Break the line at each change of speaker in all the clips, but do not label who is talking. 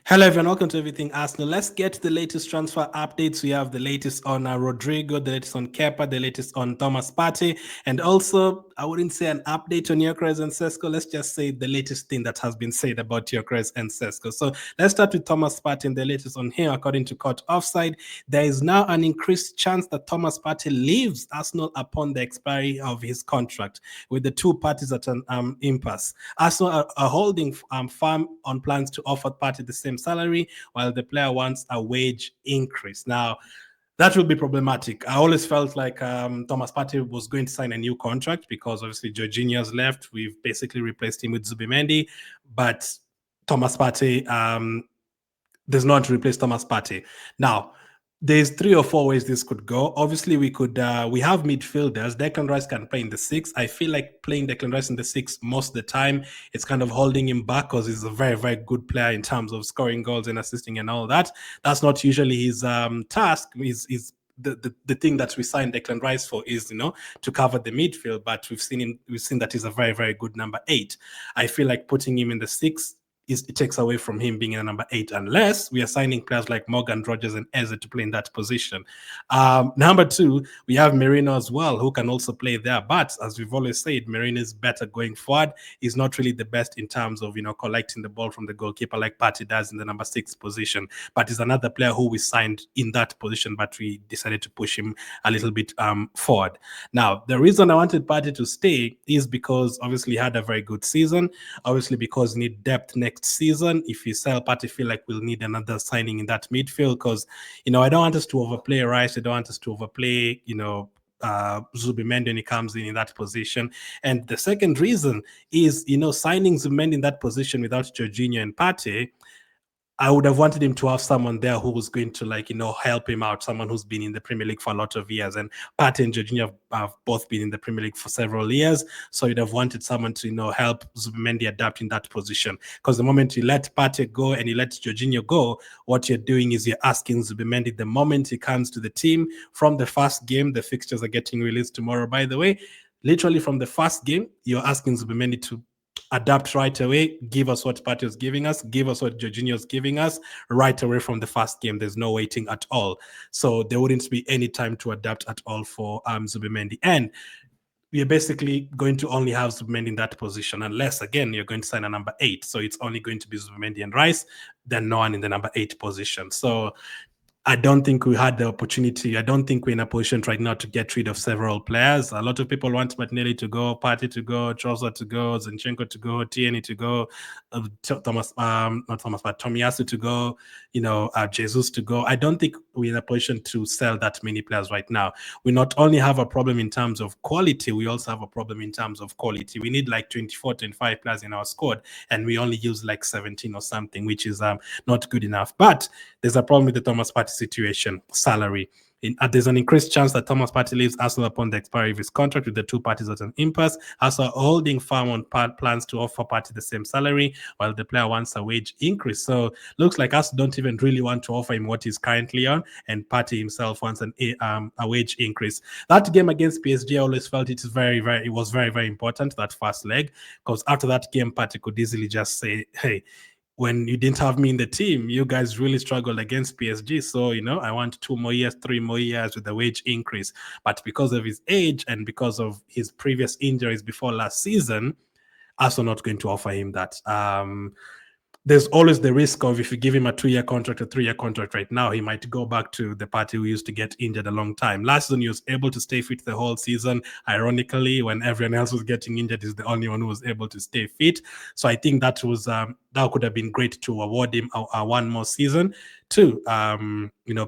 Hello everyone, welcome to Everything Arsenal. Let's get the latest transfer updates. We have the latest on Rodrygo, the latest on Kepa, the latest on Thomas Partey, and also, I wouldn't say an update on Gyokeres and Sesko. Let's just say the latest thing that has been said about Gyokeres and Sesko. So let's start with Thomas Partey and the latest on him. According to Court Offside, there is now an increased chance that Thomas Partey leaves Arsenal upon the expiry of his contract, with the two parties at an impasse. Arsenal are holding firm on plans to offer Partey the same salary, while the player wants a wage increase. Now, that will be problematic. I always felt like Thomas Partey was going to sign a new contract because obviously Jorginho's left. We've basically replaced him with Zubimendi, but Thomas Partey does not replace Thomas Partey. Now, there's 3 or 4 ways this could go. Obviously, we have midfielders. Declan Rice can play in the six. I feel like playing Declan Rice in the six most of the time, it's kind of holding him back because he's a very, very good player in terms of scoring goals and assisting and all that. That's not usually his task. The thing that we signed Declan Rice for is, to cover the midfield, but we've seen that he's a very, very good number 8. I feel like putting him in the six it takes away from him being in a number 8, unless we are signing players like Morgan, Rogers, and Eze to play in that position. Number 2, we have Merino as well, who can also play there. But as we've always said, Merino is better going forward. He's not really the best in terms of collecting the ball from the goalkeeper like Partey does in the number 6 position. But he's another player who we signed in that position, but we decided to push him a little bit forward. Now, the reason I wanted Partey to stay is because obviously he had a very good season. Obviously, because we need depth next season. If you sell Partey, feel like we'll need another signing in that midfield because, I don't want us to overplay Rice. I don't want us to overplay, Zubimendi when he comes in that position. And the second reason is, signing Zubimendi in that position without Jorginho and Partey, I would have wanted him to have someone there who was going to help him out, someone who's been in the Premier League for a lot of years. And Partey and Jorginho have both been in the Premier League for several years. So you'd have wanted someone to, help Zubimendi adapt in that position. Because the moment you let Partey go and you let Jorginho go, what you're doing is you're asking Zubimendi the moment he comes to the team from the first game. The fixtures are getting released tomorrow, by the way. Literally from the first game, you're asking Zubimendi to adapt right away, give us what Partey is giving us, give us what Jorginho is giving us right away from the first game. There's no waiting at all. So there wouldn't be any time to adapt at all for Zubimendi. And we are basically going to only have Zubimendi in that position, unless, again, you're going to sign a number 8. So it's only going to be Zubimendi and Rice, then no one in the number 8 position. So I don't think we had the opportunity. I don't think we're in a position right now to get rid of several players. A lot of people want Martinelli to go, Partey to go, Trossard to go, Zinchenko to go, Tierney to go, not Thomas, but Tomiyasu to go, Jesus to go. I don't think we're in a position to sell that many players right now. We not only have a problem in terms of quality, we also have a problem in terms of quality. We need like 24, 25 players in our squad, and we only use like 17 or something, which is not good enough. But there's a problem with the Thomas Partey situation, salary. There's an increased chance that Thomas Partey leaves Arsenal upon the expiry of his contract, with the two parties at an impasse. Arsenal holding firm on plans to offer Partey the same salary, while the player wants a wage increase. So looks like us don't even really want to offer him what he's currently on, and Partey himself wants a wage increase. That game against PSG, I always felt it was very, very important, that first leg, because after that game, Partey could easily just say, hey, when you didn't have me in the team, you guys really struggled against PSG. So, I want 2 more years, 3 more years with a wage increase. But because of his age and because of his previous injuries before last season, us are not going to offer him that. There's always the risk of, if you give him a 2-year contract, a 3-year contract right now, he might go back to the Partey who used to get injured a long time. Last season, he was able to stay fit the whole season. Ironically, when everyone else was getting injured, he's the only one who was able to stay fit. So I think that was that could have been great to award him a one more season to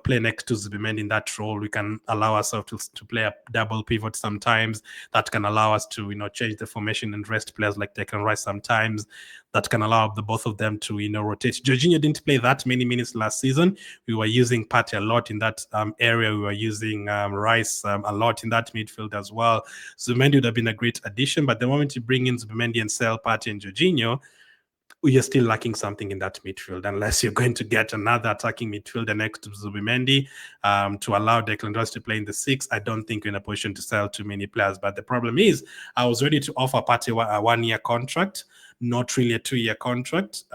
play next to Zubimendi in that role. We can allow ourselves to play a double pivot sometimes. That can allow us to change the formation and rest players like Declan Rice sometimes. That can allow the both of them to rotate. Jorginho didn't play that many minutes last season. We were using Partey a lot in that area. We were using Rice a lot in that midfield as well. Zubimendi would have been a great addition, but the moment you bring in Zubimendi and sell Partey and Jorginho, you're still lacking something in that midfield, unless you're going to get another attacking midfielder next to Zubimendi to allow Declan Rice to play in the 6. I don't think we're in a position to sell too many players. But the problem is, I was ready to offer Partey a 1-year contract, not really a 2-year contract.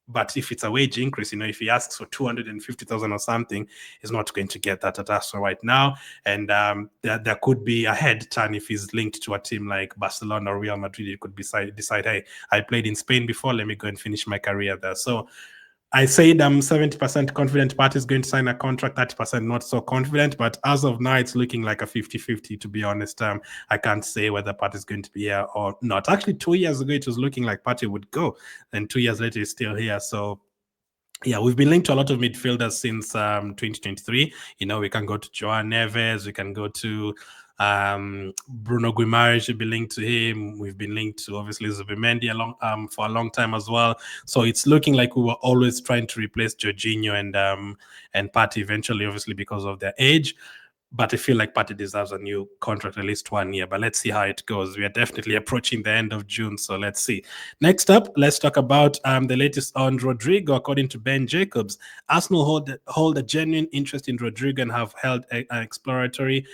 But if it's a wage increase, if he asks for 250,000 or something, he's not going to get that at Arsenal right now. And there could be a head turn if he's linked to a team like Barcelona or Real Madrid. He could decide, hey, I played in Spain before, let me go and finish my career there. So I said I'm 70% confident Partey is going to sign a contract, 30% not so confident. But as of now, it's looking like a 50-50, to be honest. I can't say whether Partey is going to be here or not. Actually, 2 years ago, it was looking like Partey would go. And 2 years later, he's still here. So yeah, we've been linked to a lot of midfielders since 2023. We can go to Joao Neves, we can go to Bruno Guimaraes, should be linked to him. We've been linked to obviously Zubimendi for a long time as well. So it's looking like we were always trying to replace Jorginho and Partey eventually, obviously because of their age. But I feel like Partey deserves a new contract, at least 1 year. But let's see how it goes. We are definitely approaching the end of June, so let's see. Next up, let's talk about the latest on Rodrygo. According to Ben Jacobs, Arsenal hold a genuine interest in Rodrygo and have held an exploratory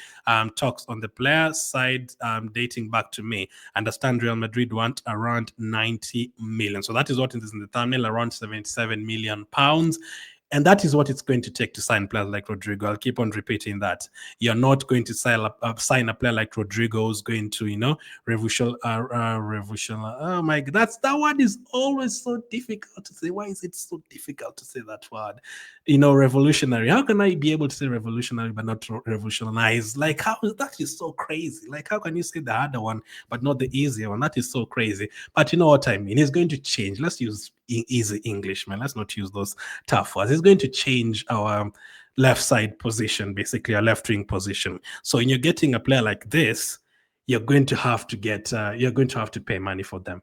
talks on the player side dating back to May. Understand Real Madrid want around 90 million. So that is what it is in the thumbnail, around 77 million pounds. And that is what it's going to take to sign players like Rodrygo. I'll keep on repeating that. You're not going to sign a player like Rodrygo who's going to, revolution. Oh my God, that word is always so difficult to say. Why is it so difficult to say that word? Revolutionary. How can I be able to say revolutionary but not revolutionize? Like, how that is so crazy. Like, how can you say the harder one but not the easier one? That is so crazy. But you know what I mean? It's going to change. Let's use easy English, man. Let's not use those tough words. It's going to change our left side position, basically our left wing position. So when you're getting a player like this, you're going to have to pay money for them.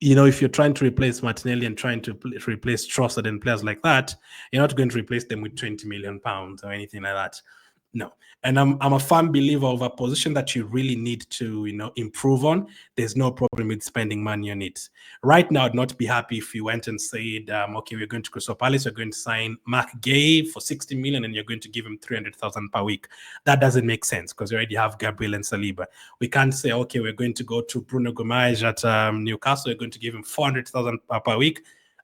If you're trying to replace Martinelli and trying to replace Trossard and players like that, you're not going to replace them with 20 million pounds or anything like that. No. And I'm a firm believer of a position that you really need to, improve on. There's no problem with spending money on it. Right now, I'd not be happy if you went and said, okay, we're going to Crystal Palace, we're going to sign Mark Gay for 60 million and you're going to give him 300,000 per week. That doesn't make sense because you already have Gabriel and Saliba. We can't say, okay, we're going to go to Bruno Guimaraes at Newcastle, we're going to give him 400,000 per week.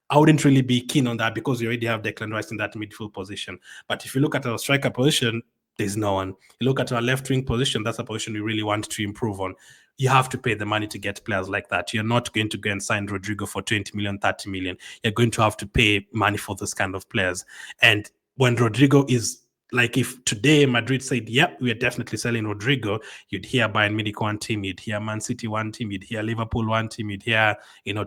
I wouldn't really be keen on that because you already have Declan Rice in that midfield position. But if you look at our striker position, there's no one. You look at our left wing position, that's a position we really want to improve on. You have to pay the money to get players like that. You're not going to go and sign Rodrygo for 20 million, 30 million. You're going to have to pay money for those kind of players. And when Rodrygo is like, if today Madrid said, yep, we are definitely selling Rodrygo, you'd hear Bayern Munich one team, you'd hear Man City one team, you'd hear Liverpool one team, you'd hear,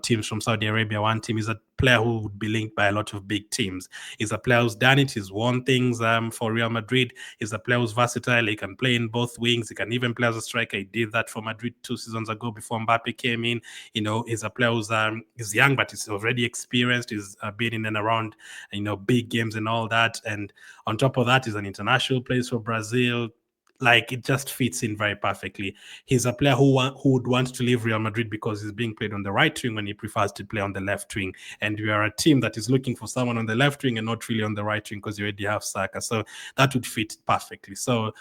teams from Saudi Arabia one team. Is a player who would be linked by a lot of big teams. He's a player who's done it. He's won things for Real Madrid. He's a player who's versatile. He can play in both wings. He can even play as a striker. He did that for Madrid 2 seasons ago before Mbappe came in. He's a player who's he's young, but he's already experienced. He's been in and around, big games and all that. And on top of that, he's an international, plays for Brazil. Like, it just fits in very perfectly. He's a player who would want to leave Real Madrid because he's being played on the right wing when he prefers to play on the left wing. And we are a team that is looking for someone on the left wing and not really on the right wing because you already have Saka. So that would fit perfectly. So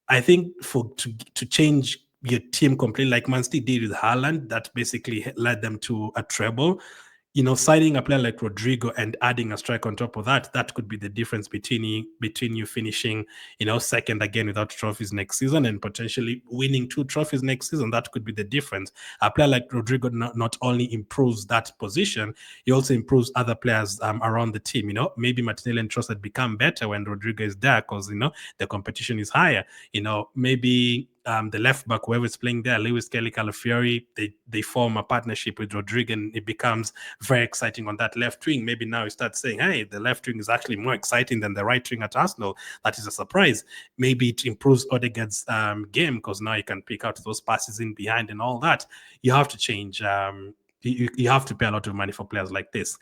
I think to change your team completely, like Man City did with Haaland, that basically led them to a treble. Signing a player like Rodrygo and adding a strike on top of that could be the difference between you finishing, second again without trophies next season and potentially winning 2 trophies next season. That could be the difference. A player like Rodrygo not only improves that position, he also improves other players around the team. Maybe Martinelli and Trossard become better when Rodrygo is there because, the competition is higher. Maybe the left back, whoever is playing there, Lewis Kelly, Calafiori, they form a partnership with Rodrygo and it becomes very exciting on that left wing. Maybe now you start saying, hey, the left wing is actually more exciting than the right wing at Arsenal. That is a surprise. Maybe it improves Odegaard's game because now you can pick out those passes in behind and all that. You have to change. You have to pay a lot of money for players like this.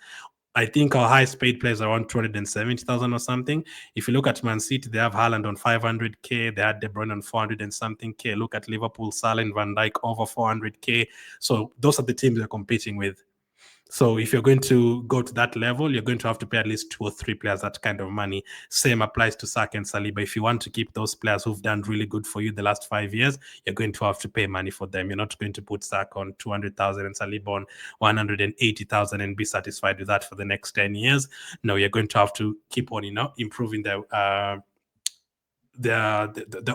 I think our highest paid players are around 270,000 or something. If you look at Man City, they have Haaland on 500k. They had De Bruyne on 400 and something k. Look at Liverpool, Salah and Van Dijk over 400k. So those are the teams they're competing with. So if you're going to go to that level, you're going to have to pay at least 2 or 3 players that kind of money. Same applies to Saka and Saliba. If you want to keep those players who've done really good for you the last 5 years, you're going to have to pay money for them. You're not going to put Saka on 200,000 and Saliba on 180,000 and be satisfied with that for the next 10 years. No, you're going to have to keep on, improving the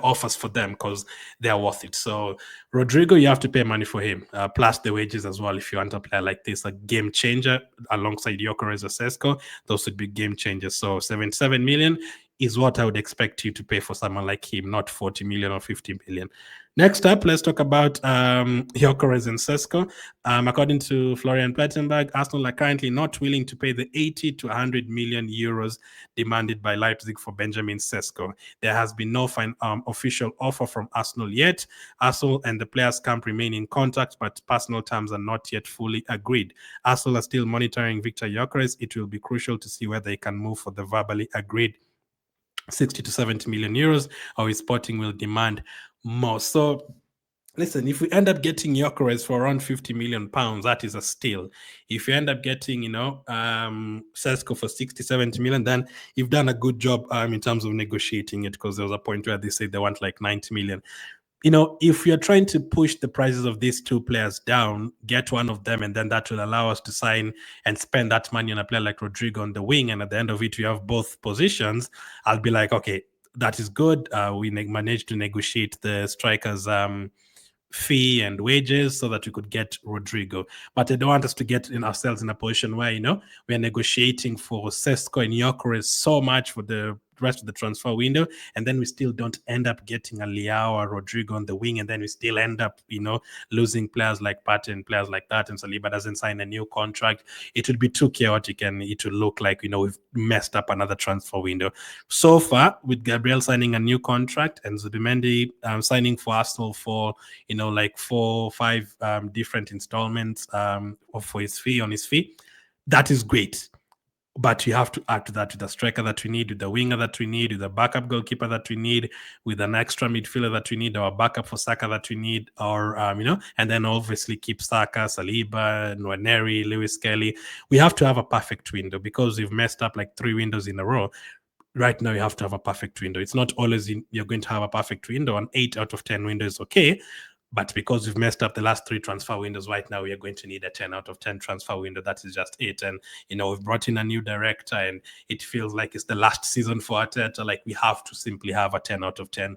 offers for them because they are worth it. So Rodrygo, you have to pay money for him, plus the wages as well. If you want a player like this, a game changer alongside Gyokeres or Sesko, those would be game changers. So 77 million is what I would expect you to pay for someone like him, not 40 million or 50 million. Next up, let's talk about Gyokeres and Sesko. According to Florian Plettenberg, Arsenal are currently not willing to pay the 80 to 100 million euros demanded by Leipzig for Benjamin Sesko. There has been no official offer from Arsenal yet. Arsenal and the players' camp remain in contact, but personal terms are not yet fully agreed. Arsenal are still monitoring Viktor Gyokeres. It will be crucial to see whether they can move for the verbally agreed 60 to 70 million euros, or his Sporting will demand more. So listen, if we end up getting Gyokeres for around 50 million pounds, that is a steal. If you end up getting, Sesko for 60, 70 million, then you've done a good job in terms of negotiating it, because there was a point where they said they want like 90 million. If you're trying to push the prices of these two players down, get one of them, and then that will allow us to sign and spend that money on a player like Rodrygo on the wing. And at the end of it, we have both positions. I'll be like, okay, that is good. We managed to negotiate the strikers' fee and wages so that we could get Rodrygo. But I don't want us to get ourselves in a position where, we're negotiating for Sesko and Gyokeres so much for the rest of the transfer window, and then we still don't end up getting a Leao or Rodrygo on the wing, and then we still end up, losing players like Partey and players like that, and Saliba doesn't sign a new contract. It would be too chaotic, and it would look like, we've messed up another transfer window. So far, with Gabriel signing a new contract and Zubimendi signing for Arsenal for, like 4 or 5 different installments for his fee, that is great. But you have to add to that with the striker that we need, with the winger that we need, with the backup goalkeeper that we need, with an extra midfielder that we need, our backup for Saka that we need, or and then obviously keep Saka, Saliba, Nwaneri, Lewis Kelly. We have to have a perfect window, because we've messed up like 3 windows in a row. Right now, you have to have a perfect window. It's not always you're going to have a perfect window. An 8 out of 10 window is okay. But because we've messed up the last 3 transfer windows, right now we are going to need a 10 out of 10 transfer window. That is just it. And, we've brought in a new director, and it feels like it's the last season for Arteta. Like, we have to simply have a 10 out of 10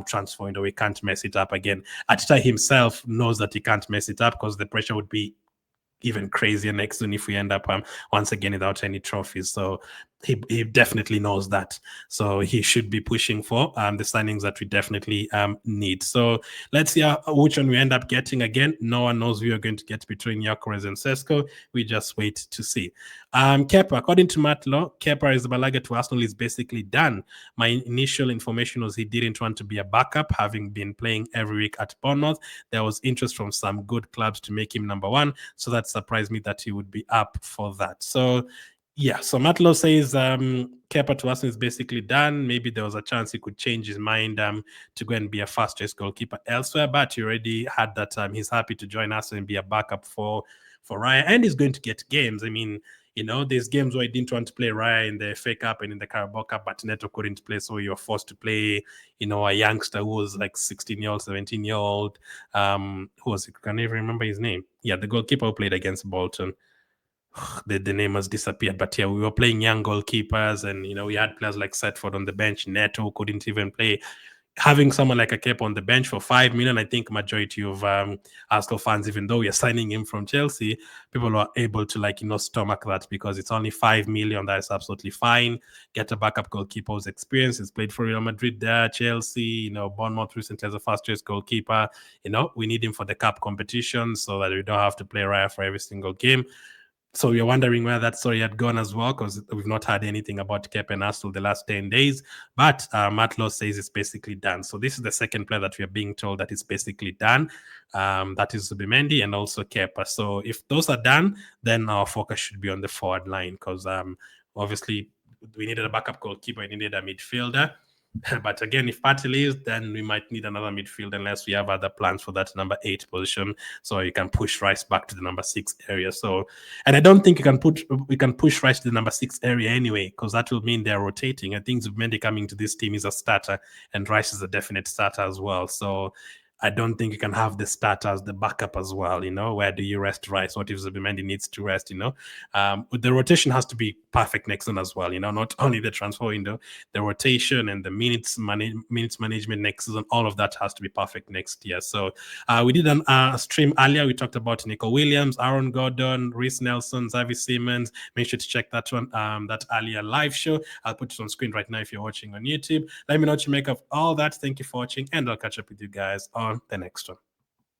transfer window. We can't mess it up again. Arteta himself knows that he can't mess it up, because the pressure would be even crazier next season if we end up once again without any trophies. So he definitely knows that. So he should be pushing for the signings that we definitely need. So let's see which one we end up getting. Again, no one knows who we are going to get between Gyokeres and Sesko. We just wait to see. Kepa, according to Matt Law, Kepa Arrizabalaga to Arsenal is basically done. My initial information was he didn't want to be a backup, having been playing every week at Bournemouth. There was interest from some good clubs to make him number 1. So that surprised me that he would be up for that. So yeah, so Matlow says Kepa to Arsenal is basically done. Maybe there was a chance he could change his mind to go and be a first choice goalkeeper elsewhere, but he already had that. He's happy to join us and be a backup for Raya, and he's going to get games. I mean, there's games where he didn't want to play Raya in the FA Cup and in the Carabao Cup, but Neto couldn't play, so you're forced to play, a youngster who was like 16-year-old, 17-year-old. Who was it? Can I even remember his name? Yeah, the goalkeeper who played against Bolton. The name has disappeared, but yeah, we were playing young goalkeepers, and we had players like Setford on the bench. Neto couldn't even play. Having someone like a Kepa on the bench for 5 million, I think majority of Arsenal fans, even though we are signing him from Chelsea, people are able to stomach that, because it's only 5 million. That is absolutely fine. Get a backup goalkeeper who's experienced. He's played for Real Madrid there, Chelsea, Bournemouth recently as a first choice goalkeeper. We need him for the cup competition so that we don't have to play Raya for every single game. So you're wondering where that story had gone as well, because we've not heard anything about Kepa and Arsenal the last 10 days. But Matt Law says it's basically done. So this is the second player that we are being told that it's basically done. That is Zubimendi and also Kepa. So if those are done, then our focus should be on the forward line, because obviously we needed a backup goalkeeper, we needed a midfielder. But again, if Partey leaves, then we might need another midfield unless we have other plans for that number 8 position. So you can push Rice back to the number 6 area. So, and I don't think we can push Rice to the number 6 area anyway, because that will mean they're rotating. I think Zubimendi coming to this team is a starter, and Rice is a definite starter as well. So I don't think you can have the starter as the backup as well. Where do you rest Rice? What if Zubimendi needs to rest? The rotation has to be perfect next season as well. Not only the transfer window, the rotation and the minutes management next season, all of that has to be perfect next year. So we did a stream earlier. We talked about Nico Williams, Aaron Gordon, Reece Nelson, Xavi Simmons. Make sure to check that one, that earlier live show. I'll put it on screen right now if you're watching on YouTube. Let me know what you make of all that. Thank you for watching, and I'll catch up with you guys on the next one.